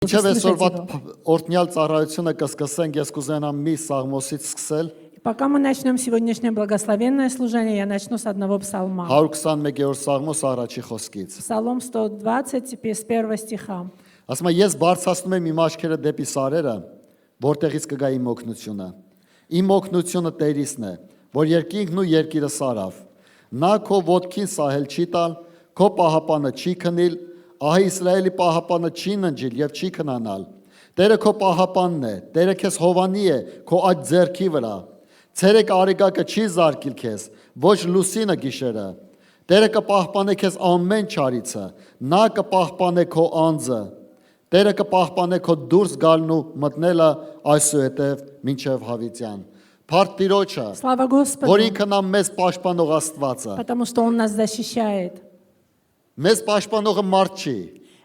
Ինչև այսօրվա օրհնյալ ծառայությունը կսկսենք, ես կուզենամ մի Սաղմոսից սկսել։ Пока мы начнем сегодняшнее благословенное служение, я начну с одного псалма. 121-րդ Սաղմոս առաջի խոսքից։ Псалом 120, с 1 стиха. Ասում է, ես բարձրացնում եմ իմ աչքերը դեպի սարերը, որտեղից կգա իմ օգնությունը։ Իմ օգնությունը Տերիսն է, որ երկինքն ու երկիրը սարավ։ Նա քո ոտքին սահել չի տալ, քո պահապանը չի քնիլ, ահա Իսրայելի պահապանը չի ննջիլ եւ չի քնանալ։ Տերը քո պահապանն է, Տերը քեզ հովանի է քո աջ ձեռքի վրա։ Ցերեկ արիգակը չի զարկիլ քեզ, ոչ լուսինը գիշերը։ Տերը կպահպանե քեզ ամեն չարիցը, նա կպահպանե քո անձը։ Տերը կպահպանե քո դուրս գալն ու մտնելը այսուհետև մինչև հավիտյան։ Փառք Տիրոջը, Слава Господу, որ ինքն նա մեզ պաշտպանող Աստվածը։ потому что Он нас защищает. Մեզ պաշտպանողը մարդ չի,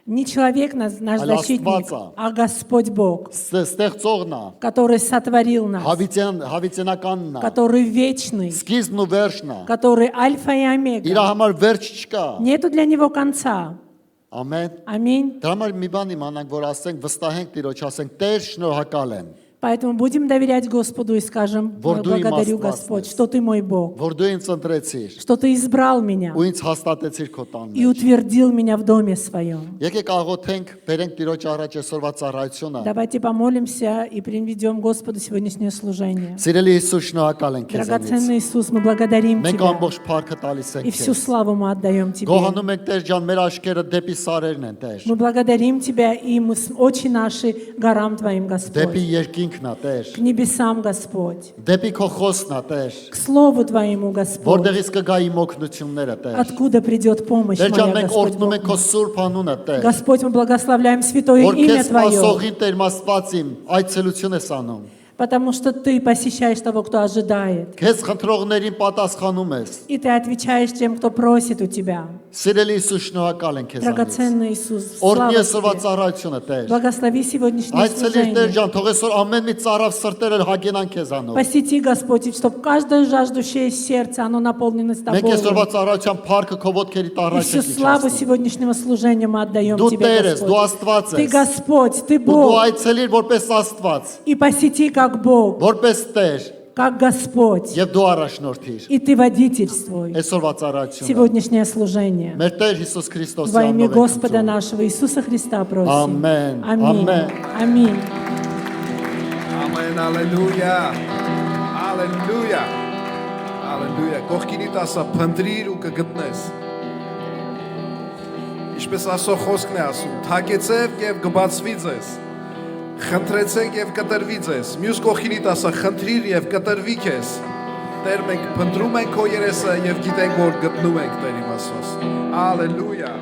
Не человек наш защитник, а Господь Бог, ստեղծողն է, который сотворил нас, հավիտենականն է, который вечный, սկիզբն ու վերջն է։ который альфа и Իր омега. համար վերջ չկա։ Нету для него конца. Ամեն։ Аминь. Դրա համար մի բան իմանանք, որ ասենք, վստահենք Տիրոջ, ասենք, Տեր շնորհակալ եմ, Поэтому будем доверять Господу и скажем: благодарю, Господь, что Ты мой Бог, որ դու ինձ ընտրեցիր что Ты избрал меня ու ինձ հաստատեցիր քո տան и մեջ։ утвердил меня в доме Своем. Եկեք աղոթենք, բերենք Տիրոջ առաջ այսօրվա ծառայությունը։ Давайте помолимся и приведем Господу сегодняшнее служение. Սիրելի Հիսուս, շնորհակալ ենք քեզանից։ Драгоценный Иисус, мы благодарим Մենք Тебя ամբողջ փառքը տալիս и ենք всю քեզ։ славу мы отдаем Тебе. Գոհանում ենք Տեր ջան, մեր աշկերը դեպի սարերն են, Տեր։ Мы благодарим Тебя, и мы очи наши горам Твоим, Դեպի Господь, երկինքն է, Տեր։ к небесам, Господь, Դեպի քո խոսքն է, Տեր։ к Слову Твоему, Господь. Որտեղից կգա իմ օգնությունները, Տեր։ Откуда придет помощь Տեր ջան, моя, մենք Господь օրհնում Бог ենք քո мой? սուրբ անունը, Տեր։ Господь, мы благословляем святое Որ имя քեզ Твое, սпасողին Տեր Աստվածին այցելություն ես անում։ потому что Ты посещаешь того, кто ожидает, Քեզ խնդրողներին պատասխանում ես։ и Ты отвечаешь тем, кто просит у Тебя. Սիրելի Հիսուս, շնորհակալ ենք քեզանից։ Драгоценный Иисус, Օրհնի слава այսօրվա Тебе. ծառայությունը, Տեր։ Благослови сегодняшнее Այցելիր Տեր служение. ջան, թող այսօր ամեն մի ծառավ սրտերը հագենան քեզանով։ Посети, Господь, чтобы каждое жаждущее сердце, оно наполнилось Մենք այսօրվա Тобой. ծառայության փառքը քո ոտքերի И տառաջ всю ենք славу իջեցնում։ сегодняшнего служения мы отдаем Դու Тебе, Տեր ես, դու Господь. Աստված Ты ես։ Господь, Ты Ու դու Бог. այցելիր որպես Աստված, И посети как Бог, որպես Տեր, как Господь. եւ դու առաջնորդիր И Ты водительствуй այսօրվա ծառայությունը։ сегодняшнее служение. Մեր Տեր Հիսուս Քրիստոսի Во имя անունով ենք Господа խնդրում։ нашего Иисуса Христа просим. Ամեն, Аминь. ամեն։ Аминь. Amen, hallelujah. Hallelujah. Hallelujah. Կողքինիդ ասա փնտրիր ու կգտնես։ Ինչպես ասո խոսքն է ասում, թակեցև եւ կբացվի ձեզ։ Խնդրեցեք եւ կտրվի ձեզ։ Մյուս կողքինիդ ասա խնդրիր եւ կտրվի քեզ։ Տեր մենք փնտրում ենք քո երեսը եւ գիտենք որ գտնում ենք Տեր իմ Աստված։ Hallelujah.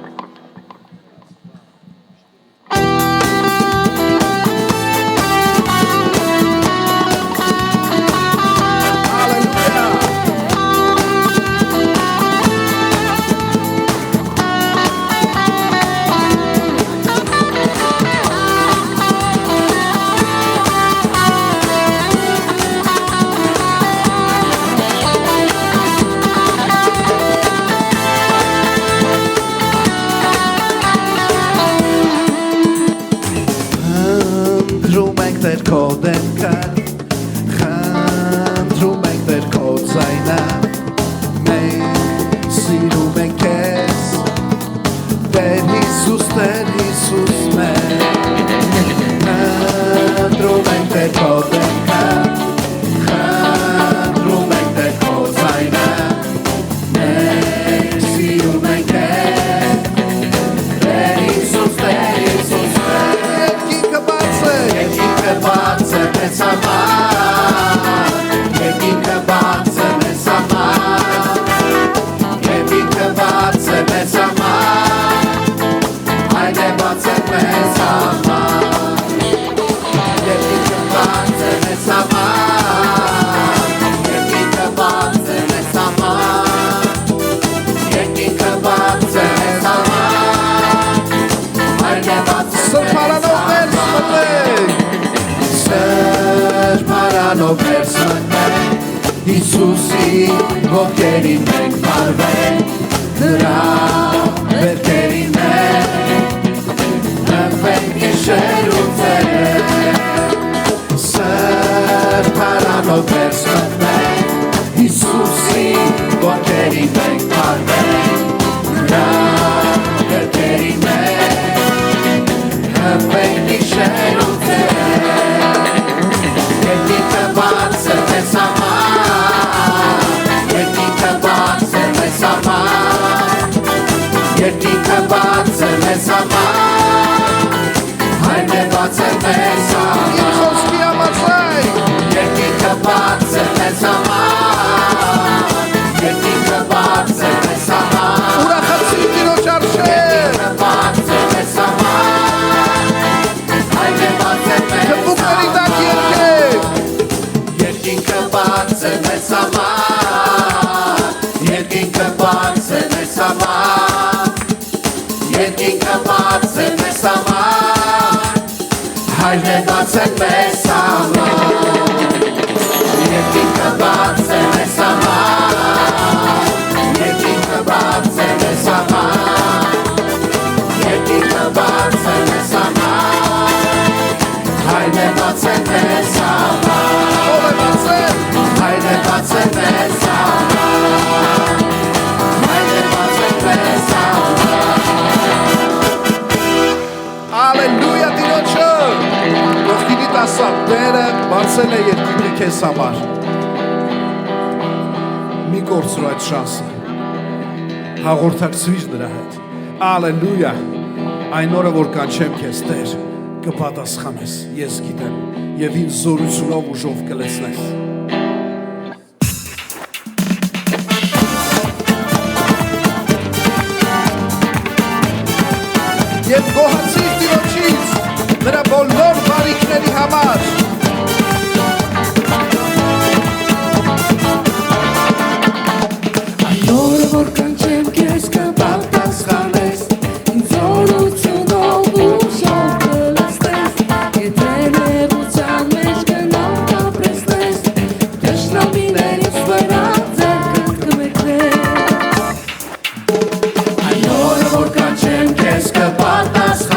Խնդրում ենք Տեր քո դեմքը, խնդրում ենք Տեր քո ձայնը, մենք սիրում ենք քեզ, Տեր Հիսուս մեր, խնդրում ենք Տեր քո դեմքը, խնդրում ենք Տեր քո ձայնը, մենք սիրում ենք քեզ, Տեր Հիսուս մեր, Երկինքը բաց է մեզ համար, երկինքը բաց է մեզ համար, երկինքը բաց է մեզ համար, այն է բաց է մեզ համար, երկինքը բաց է մեզ համար, երկինքը բաց է մեզ համար, երկինքը բաց է մեզ համար, այն է բաց է մեզ Սրբարանով ներս մտնենք, Հիսուսի ոտքերին մենք վարվենք, նրա վերքերին մենք նվենք գիշեր Անով ես խնդրենք, Հիսուսի ոտքերի մենք պարվենք, Նրա գրկերի մենք, հպենք նիշեր ու ձեր, Երկինքը բաց է մեզ համար, Երկինքը բաց է մեզ համար, Երկինքը բաց է մեզ համար, Հայրն է բաց է մեզ համար, Իմ խոսքի համաձայն, Երկինքը բաց է մեզ համար, Երկինքը բաց է մեզ համար, Ուրախացի Տիրոջ առջև, Երկինքը բաց է մեզ համար, Հայրն է բաց է մեզ համար, Քփուկների տակ երկեք, Երկինքը բաց է մեզ համար, Երկինքը բաց է մեզ համար, Երկինքը բաց է մեզ համար, Հայրն է բաց է մեզ համար, Երկինքը բաց է մեզ համար, Երկինքը բաց է մեզ համար, Երկինքը բաց է մեզ համար, Հայրն է բաց է մեզ համար, Ով է բացել, Հայրն է բաց է մեզ համար, Հայրն է բաց է մեզ համար, Ալելույա Տիրոջը, Ողքինի տասա, Տերը բացել է երկինքը քեզ համար, Մի կորցրու այդ շանսը, Հաղորդակցվիր նրա հետ, Ալելույա, Այն օրը, որ կանչեմ քեզ Տեր, կպատասխանես, ես գիտեմ, և ինձ զորությունով ուժով կլեցնես, Եվ գոհացիր Տիրոջից, նրա բոլոր բարիքների համար, Այն օրը, որ կանչեմ քեզ կպատասխանես, ինձ զորությունով ուժով կլցնես, եթե նեղության մեջ գնալ կապրեսնես, թշնամիներիս վրա ձեռքդ կմեկնես։ Այն օրը, որ կանչեմ քեզ կպատասխանես,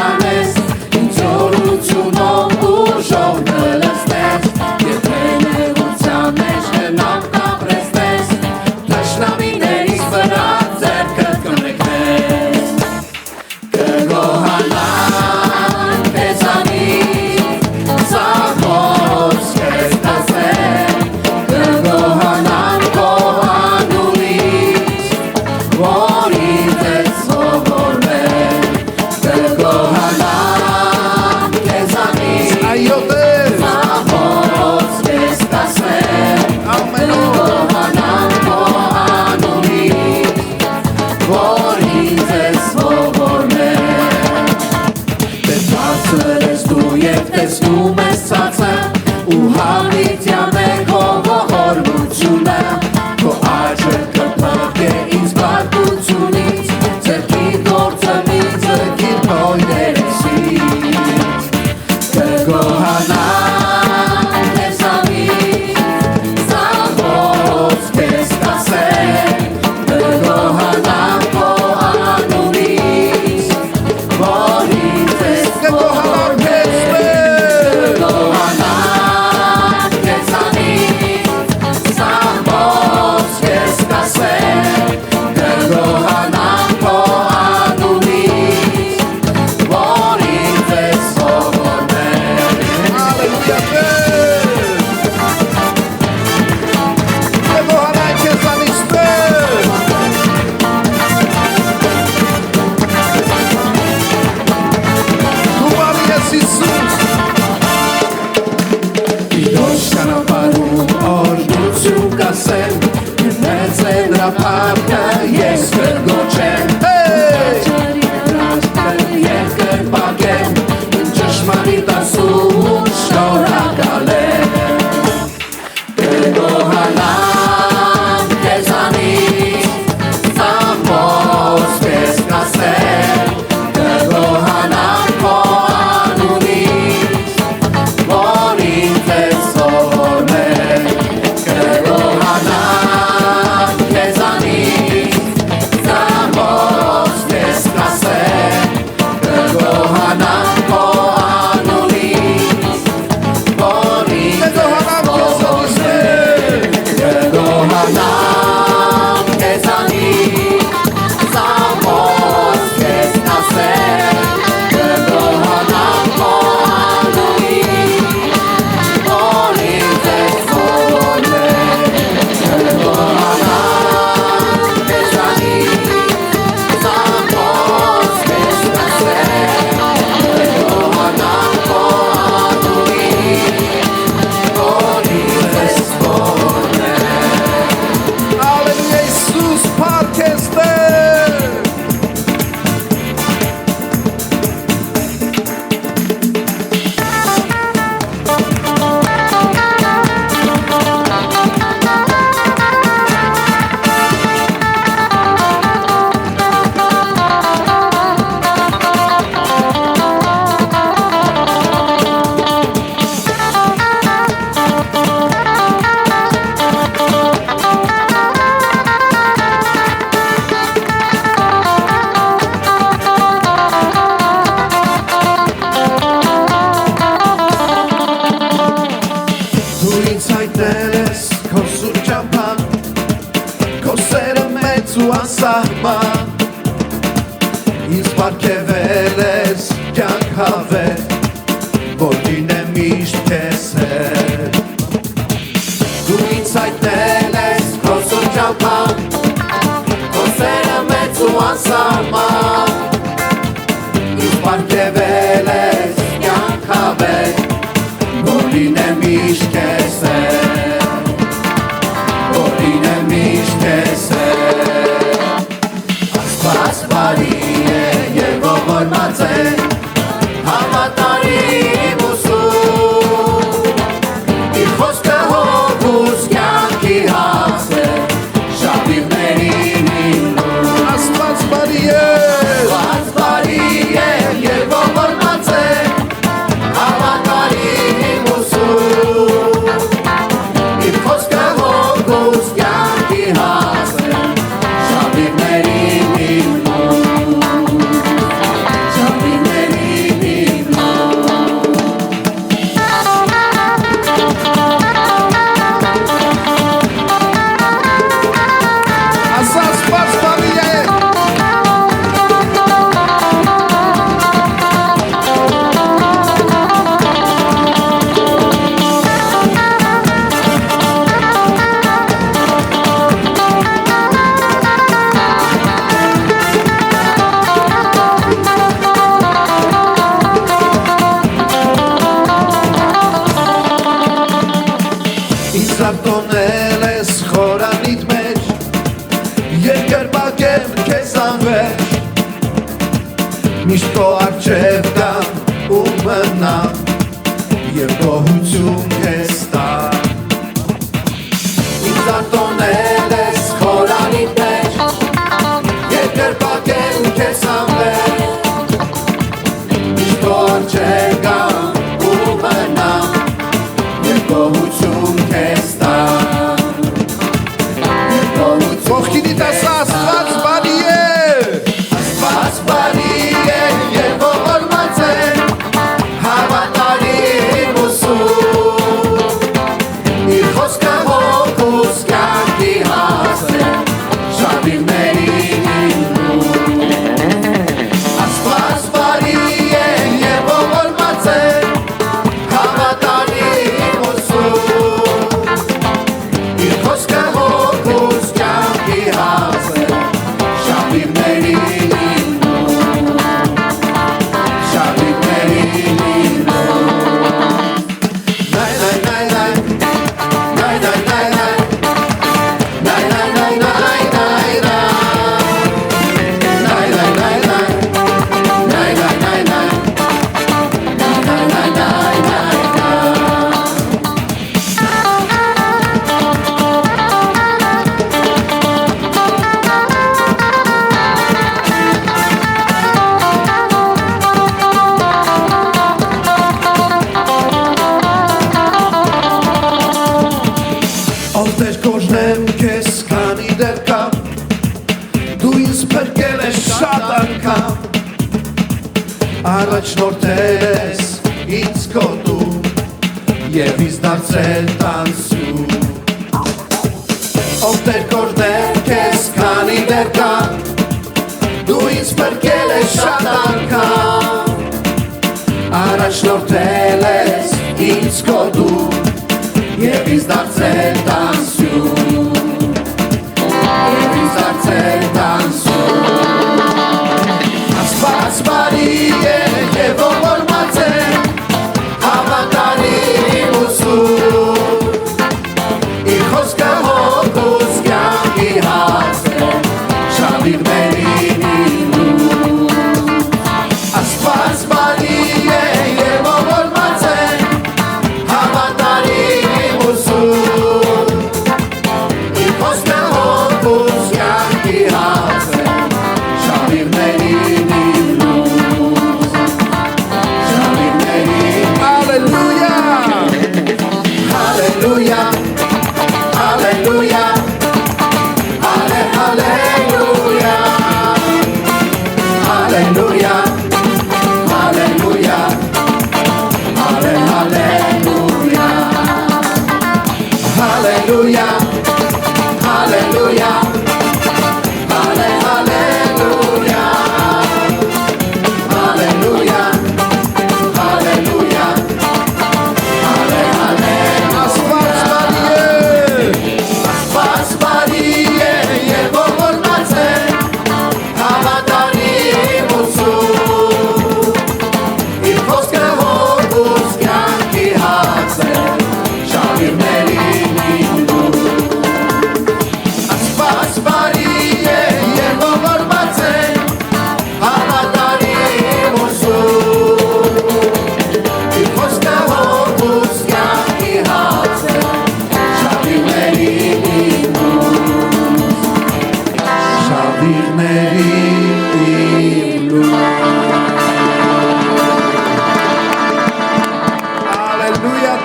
պարգևել ես կյանք հավեր, որ լինեմ միշտ քեզ հետ։ Դու ինձ հայտնել ես քո շրջապան, քո սերը մեծ ու անսահման, ինձ պարգևել ես կյանք հավեր, որ լինեմ միշտ քեզ հետ, որ լինեմ միշտ քեզ հետ։ Աստված բարի է եւ ողորմած է, հավատարիմ ու սուրբ, իր խոսքը հոգուս կյանքի հաց է, շավիղներին հիմնում։ Աստված բարի է, Աստված բարի է եւ ողորմած է, հավատարիմ ու սուրբ, իր խոսքը հոգուս կյանքի հաց է, շավիղներին հիմնում, շավիղներին հիմնում։ Ասա Աստված բարի է։ Իսրատոնել ես խորանիդ մեջ, երկրպագեմ քեզ անվեր, միշտ քո առջև գամ ու մնամ, և գոհություն քեզ տամ։ Իսրատոնել ես խորանիդ մեջ, երկրպագեմ քեզ անվեր, միշտ քո առջև գամ ու մնամ, և գոհություն քեզ տամ։ Ողքինիդ ասա Աստված բարի է, Աստված բարի է եւ ողորմած է, հավատարիմ ու սուրբ, իր խոսքը հոգուս կյանքի հաց է, շավիղներին հիմնում։ Աստված բարի է եւ ողորմած է, հավատարիմ ու սուրբ, իր խոսքը հոգուս կյանքի հաց է, շավիղներին հիմնում, շավիղներին հիմնում։ Նայ նայ նայ նայ, նայ նայ նայ նայ, նայ նայ նայ նայ նայ նայ, նայ նայ նայ նայ, նայ նայ նայ նայ, նայ նայ նայ Ով կոժնեմ քեզ քանի դեռ կամ, դու ինձ փրկել ես շատ անգամ, առաջնորդել ես ինձ քո դու եւ ինձ դարձել տանսու։ Ով կոժնեմ քեզ քանի դեռ կամ, դու ինձ փրկել ես շատ անգամ, առաջնորդել ես ինձ քո դու եւ ինձ դարձել տանսու, եւ ինձ դարձել տանսու։ Աստված բարի է եւ ողորմած է, հավատարիմ ու սուրբ, իր խոսքը հոգուս կյանքի հաց է, շավիղներին հիմնում։ Աստված բարի է եւ ողորմած է, հավատարիմ ու սուրբ,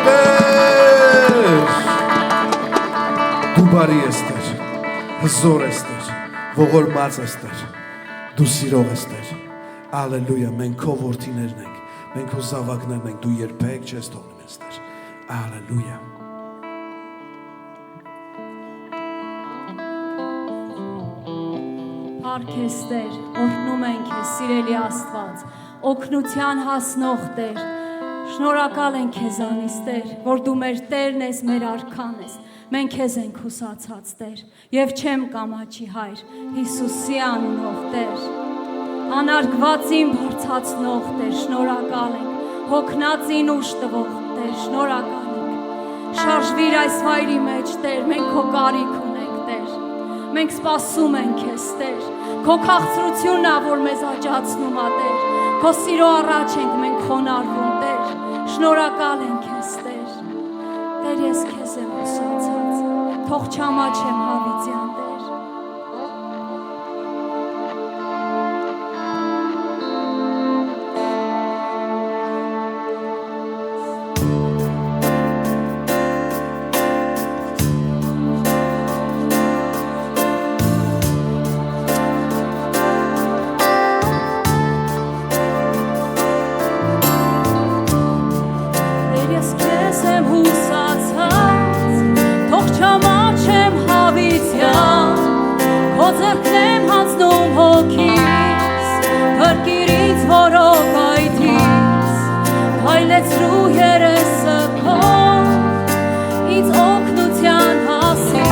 Տեր Դու բարի ես Տեր Հզոր ես Տեր Ողորմած ես Տեր Դու սիրող ես Տեր Ալելույա մենք քո որդիներն ենք մենք քո զավակներն ենք դու երբեք չես թողնում ես Տեր Ալելույա Փառքես Տեր, օրհնում ենք քեզ, սիրելի Աստված, օգնության հասնող Տեր, շնորհակալ ենք քեզանից Տեր, որ դու մեր Տերն ես, մեր արքան ես, մենք քեզ ենք հուսացած Տեր, եւ չեմ կամաչի Հայր, Հիսուսի անունով Տեր, անարգվածին բարձրացնող Տեր, շնորհակալ ենք, հոգնածին ուժ տվող Տեր, շնորհակալ ենք, շարժվիր այս վայրի մեջ Տեր, մենք քո կարիք ունենք Տեր, մենք սպասում ենք քեզ Տեր, քո քաղցրությունն է, որ մեզ աճացնում է Տեր, քո սիրո առաջ ենք մենք խոնարհվում Տեր, շնորհակալ ենք քեզ Տեր, Տեր ես քեզ եմ հուսացած, թող չամաչեմ հավիտյան Տեր, Թող չամաչեմ հավիտյան Քո ձեռքներն անցնում հոգիս Փրկիրից որովայթից Փայլեցրու երեսը քո Ինձ օգնության հասի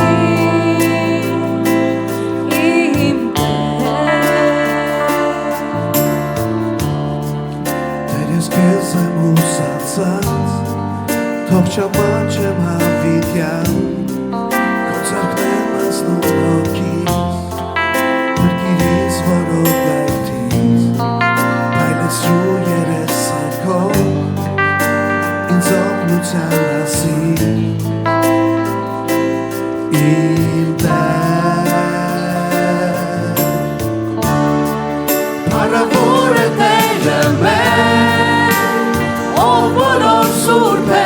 Իմ Տեր Փառավոր է Տերը մեր Ով բոլոր սուրբ է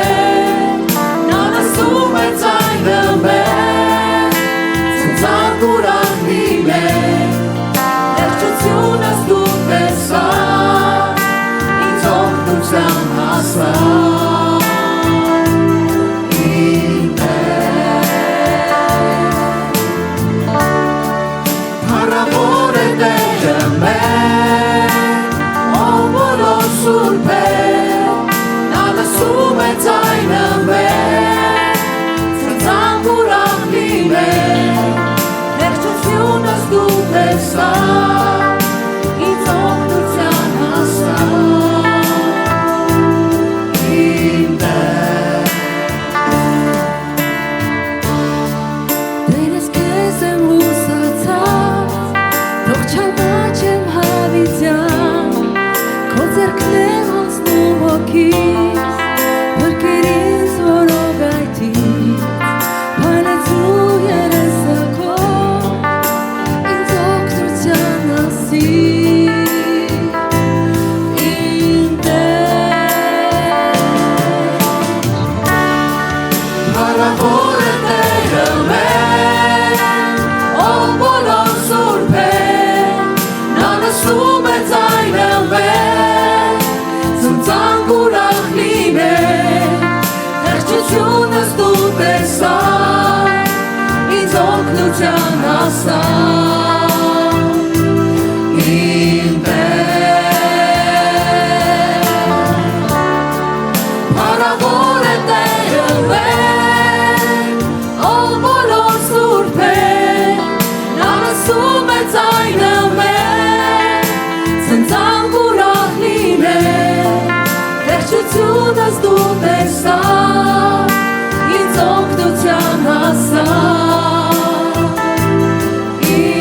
Իմ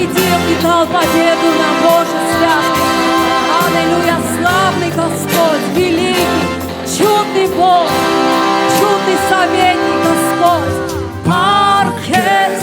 победил и дал победу нам, Боже святый. Аллилуйя, славный Господь, великий, чудный Бог, чудный советник Господь. Паркестер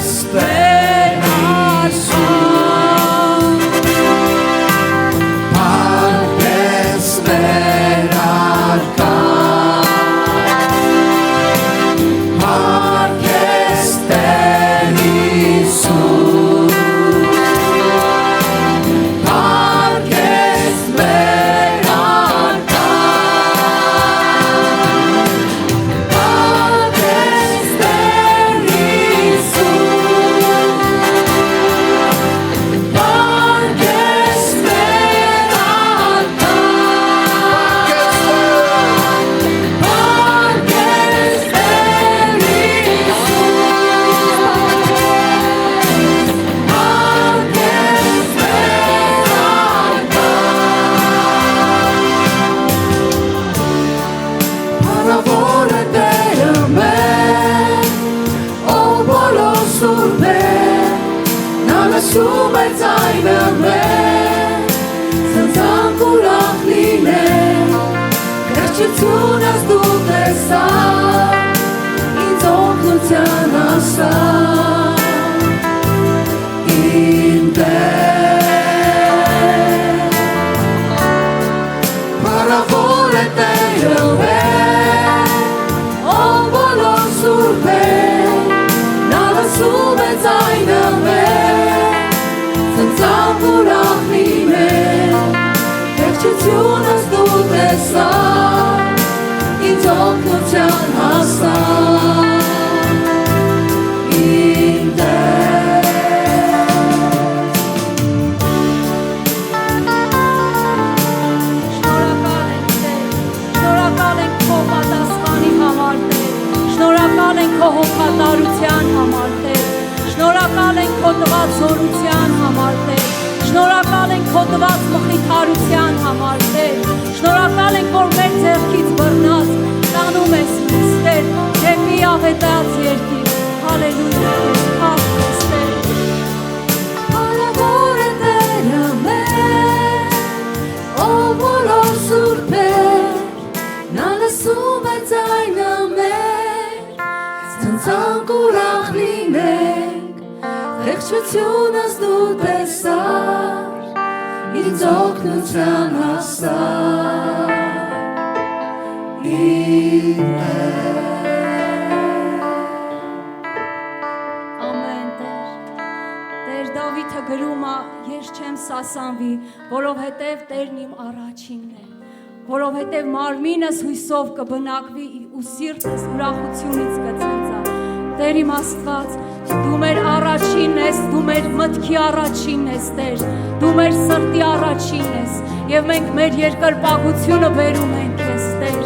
որովհետև մարմինս հույսով կբնակվի ու սիրտս ուրախությունից կցնծա։ Տեր իմ Աստված, դու մեր առաջինն ես, դու մեր մտքի առաջինն ես, Տեր, դու մեր սրտի առաջինն ես, եւ մենք մեր երկրպագությունը բերում ենք քեզ, Տեր։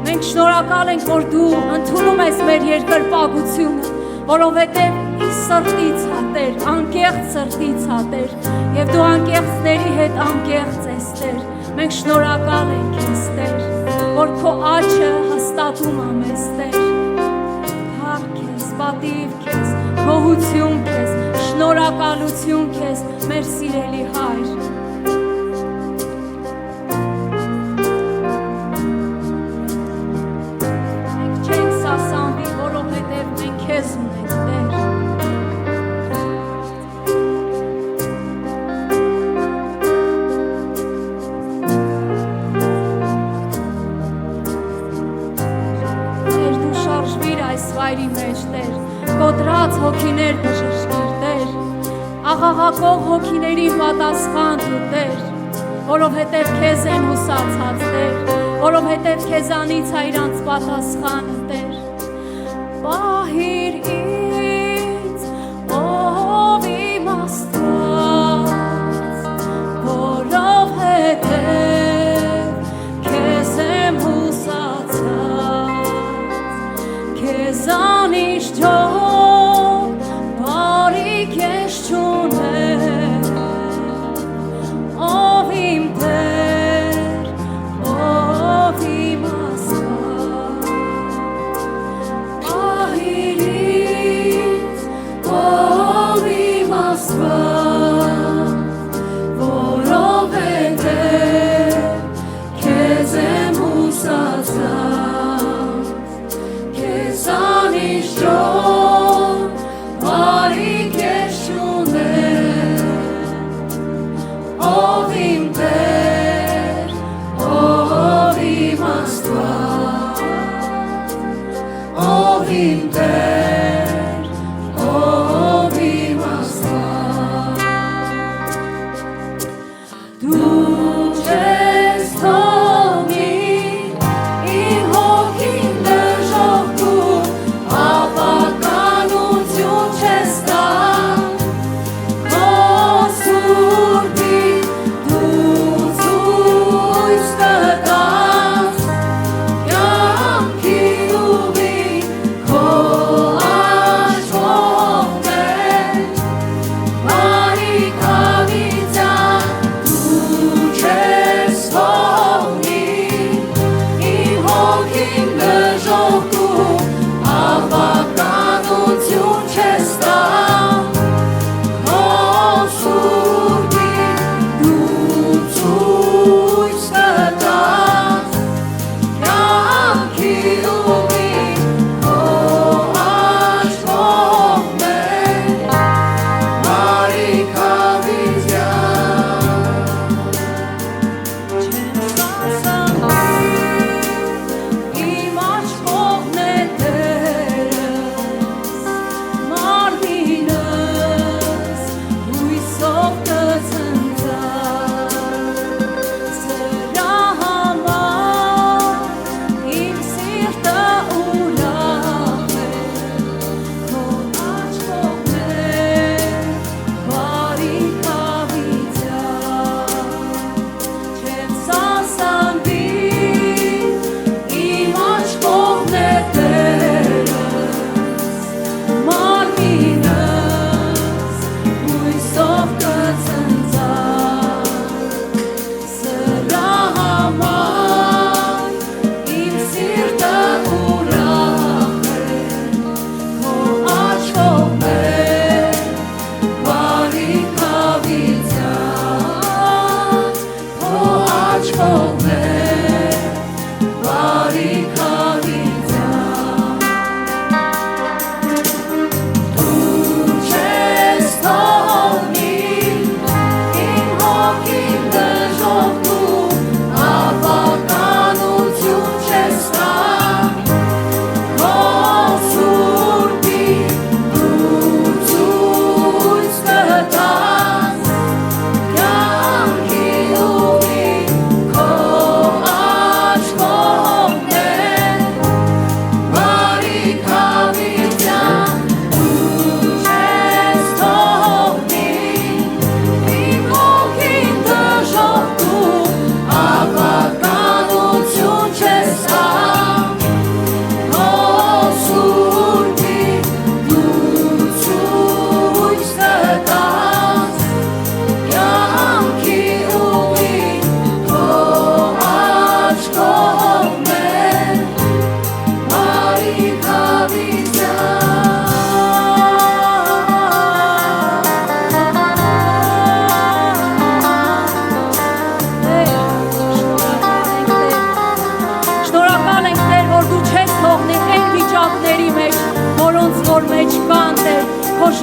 Մենք շնորհակալ ենք, որ դու ընդունում ես մեր երկրպագությունը, որովհետև սրտից հա, Տեր, անկեղծ սրտից հա, Տեր, եւ դու անկեղծների հետ անկեղծ ես, Տեր։ Մենք շնորհակալ ենք քեզ, Տեր, որ քո աչքը հաստատում է մեզ, Տեր։ Փառք քեզ, պատիվ քեզ, գոհություն քեզ, շնորհակալություն քեզ, մեր սիրելի Հայր։ Մենք չենք սասանվի, որովհետև մենք քեզ ունենք, Տեր։ Վայրի մեջ, Տեր, կոտրած հոգիներ բժշկիր, Տեր, աղաղակող հոգիներին պատասխան դու, Տեր, որովհետև քեզ են հուսացած, Տեր, որովհետև քեզանից է իրանց պատասխանը, Տեր, պահիր ինձ, ով իմ Աստված, որովհետև քեզ եմ հուսացած, Քեզանից ջող բարիք ես չունեմ, ով իմ Տեր, ով իմ Աստված, պահիր ինձ, ով իմ Աստված,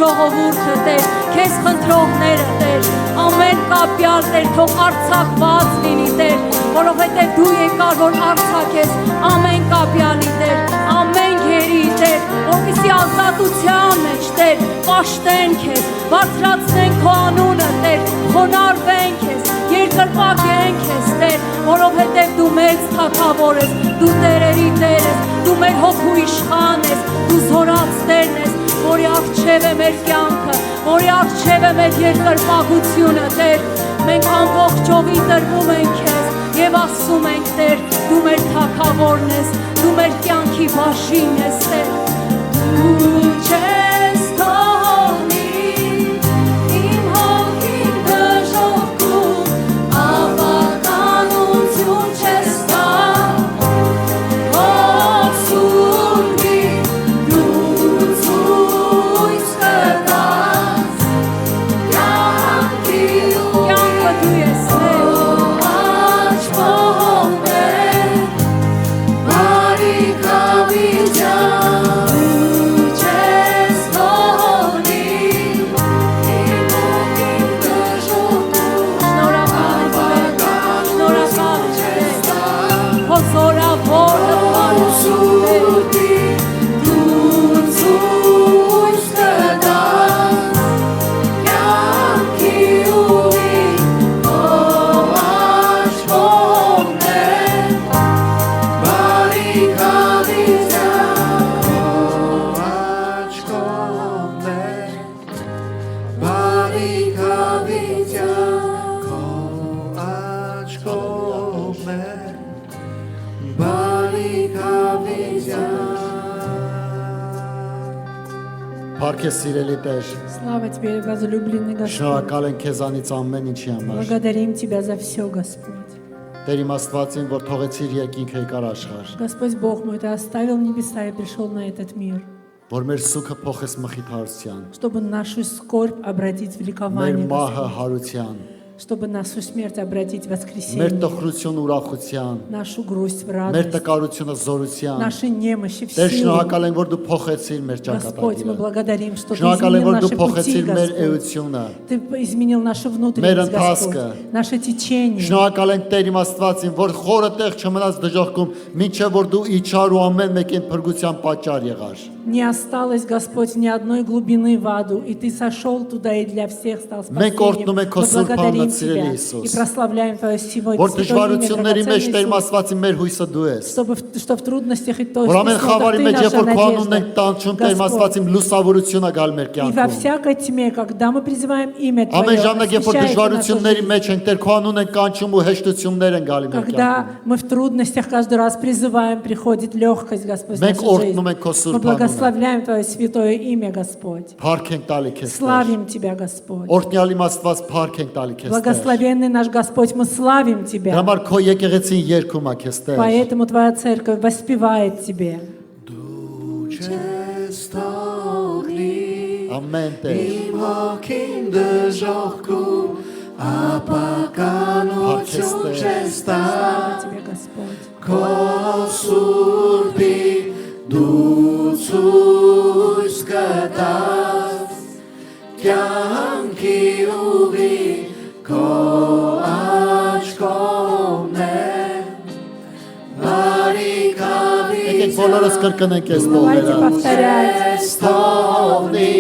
ժողովուրդը Տեր, քեզ խնդրողները Տեր, ամեն կապյալ Տեր, թող արձակված լինի Տեր, որովհետև դու եկար, որ արձակես ամեն կապյալի Տեր, ամեն գերի Տեր, որպեսզի ազատության մեջ Տեր, պաշտեն քեզ, բարձրացնեն քո անունը Տեր, խոնարհվեն քեզ, երկրպագեն քեզ Տեր, որովհետև դու մեծ թագավոր ես, դու տերերի Տեր ես, դու մեր հոգու իշխան ես, դու զորած Տերն ես, որի առջև է մեր կյանքը, որի առջև է մեր երկրպագությունը Տեր, մենք ամբողջովի տրվում ենք քեզ եւ ասում ենք Տեր, դու մեր թագավորն ես, դու մեր կյանքի բաժին ես Տեր, դու չես թողնի իմ հոգին դժոխքում, ավականություն չես տա, ով սուրբի դու ցույց կտաս, կյանքի կյանքը դու ես Տեր, աչ կողմն է, բարի կավիճան Փառք ես սիրելի Տեր։ Слава Тебе, возлюбленный Господь. Շնորհակալ ենք քեզանից ամեն ինչի համար։ Благодарим Тебя за все, Господь. Տեր իմ Աստվածին, որ թողեցիր երկինքը եկար աշխարհ, Господь Бог мой, Ты оставил небеса и пришел на этот мир, որ մեր սուքը փոխես մխիթարության, чтобы нашу скорбь обратить в մեր ликование, մահը Господь. հարության, Чтобы нашу смерть обратить в մեր воскресение, տխրությունը ուրախության, нашу грусть в մեր радость, տկարությունը զորության։ наши немощи в Տեր силу. շնորհակալ ենք, որ դու փոխեցիր մեր Господь, мы ճակատագիրը։ благодарим, что Ты Շնորհակալ ենք, изменил որ դու наши пути, փոխեցիր մեր Господь. էությունը։ Ты изменил нашу внутренность, Господь, ընթացքը, наше течение. Շնորհակալ ենք Տեր իմ Աստվածին, որ խորը տեղ չմնաց դժոխքում, մինչև որ դու իջար ու ամեն մեկին փրկության պատճառ եղար։ Не осталось, Господь, ни одной глубины в аду, и Ты сошел туда и для всех стал Մենք օրհնում спасением. ենք քո Мы սուրբ благодарим անունը, սիրելի Тебя Հիսուս, и прославляем Твое святое որ имя, դժվարությունների մեջ Տեր իմ драгоценный Иисус, Աստվածին մեր հույսը դու ես։ что в трудностях и Որ ամեն խավարի Ты մեջ, երբ наша որ քո անունն ենք надежда. տանջում, Տեր իմ Господь, Աստվածին լուսավորությունը գալ մեր и во կյանքում։ всякой тьме, когда мы призываем имя Ամեն Твое, ժամանակ, երբ որ освещается наша դժվարությունների жизнь. մեջ ենք, Տեր քո անունն ենք կանչում ու հեշտություններ են գալի մեր Когда կյանքում։ мы в трудностях каждый раз призываем, приходит легкость, Господь, в Մենք нашу жизнь. օրհնում ենք քո Мы սուրբ անունը։ благословляем Твое святое имя, Господь. Փառք ենք տալի քեզ Տեր։ Славим Тебя, Господь. Օրհնյալ իմ Աստված փառք ենք տալի քեզ Տեր։ Благословенный наш Господь, мы славим Դրա Тебя. համար քո եկեղեցին երգում է քեզ Տեր։ Поэтому Твоя церковь воспевает Тебе. Ամեն Տեր։ Իմ հոգին դժոխքում ապականություն չես տա Слава Тебе, Господь. Քո սուրբի դու ցույց կտաս կյանքի ուղի քո աչքովն է բարիքավի Եկեք բոլորս կրկնենք այս Давайте տողերը։ повторять. Ստողնի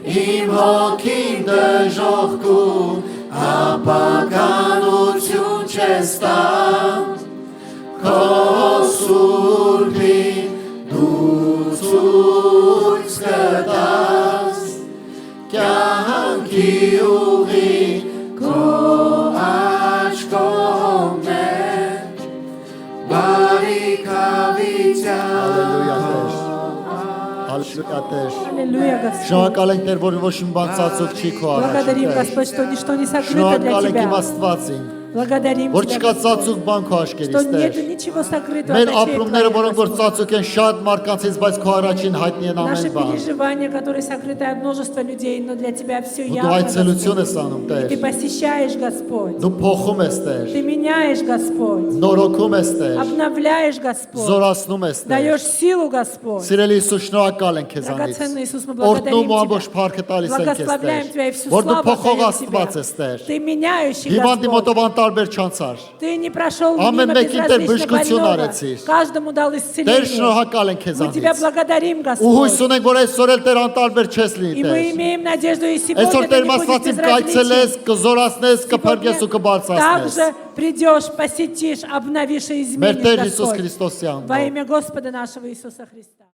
իմ հոգին դժոխքում ապականություն չես տա քո սուրբի դու ցույց կտաս կյանքի ուղի քո աչքովն է բարիքավիցյան Հալելույա Տեր։ Аллилуйя, Господь. Շնորհակալ ենք Տեր, որ ոչ մի բան ծածուկ չի քո առաջ։ Благодарим, Տեր։ Господь, что ничто не сокрыто для Շնորհակալ ենք իմ Тебя. Աստվածին, Благодарим որ Тебя, չկա Господь, ծածուկ բան քո что աչքերից нету Տեր։ ничего сокрытого Մեր от очей ապրումները, Твоих, որոնք որ Господь. ծածուկ են շատ մարդկանցից, բայց քո առաջին հայտնի են Наши ամեն բան։ переживания, которые сокрыты от множества людей, но для Тебя все Ու դու явно, այցելություն Господь. ես անում И Ты Տեր։ посещаешь, Господь. Դու փոխում ես Տեր։ Ты меняешь, Господь. Նորոգում ես Տեր։ Обновляешь, Господь. Զորացնում ես Տեր։ Даешь силу, Господь. Սիրելի Հիսուս, շնորհակալ ենք քեզանից։ Драгоценный Иисус, мы Օրհնում благодарим ու ամբողջ Тебя. փառքը տալիս ենք քեզ Благословляем Тебя и Տեր։ всю Որ դու славу փոխող отдаем Աստված Тебе. ես Տեր։ Ты меняющий, Հիվանդի Господь. մոտով անտարբեր չանցար։ Ты не прошел Ամեն мимо մեկին Տեր безразлично բժշկություն больного. արեցիր։ Каждому дал Տեր исцеление. շնորհակալ ենք Мы Тебя քեզանից։ благодарим, Ու Господь. հույս ունենք, որ այսօր էլ Տեր անտարբեր չես լինի И мы Տեր։ имеем надежду, и сегодня Այսօր ты Տեր не будешь Աստվածին безразличен. կայցելես, կզորացնես, կփրկես ու կբարձրացնես։ Также придешь, посетишь, обновишь и Մեր изменишь, Տեր Հիսուս Господь. Քրիստոսի Во անունով։ имя Господа нашего Иисуса Христа.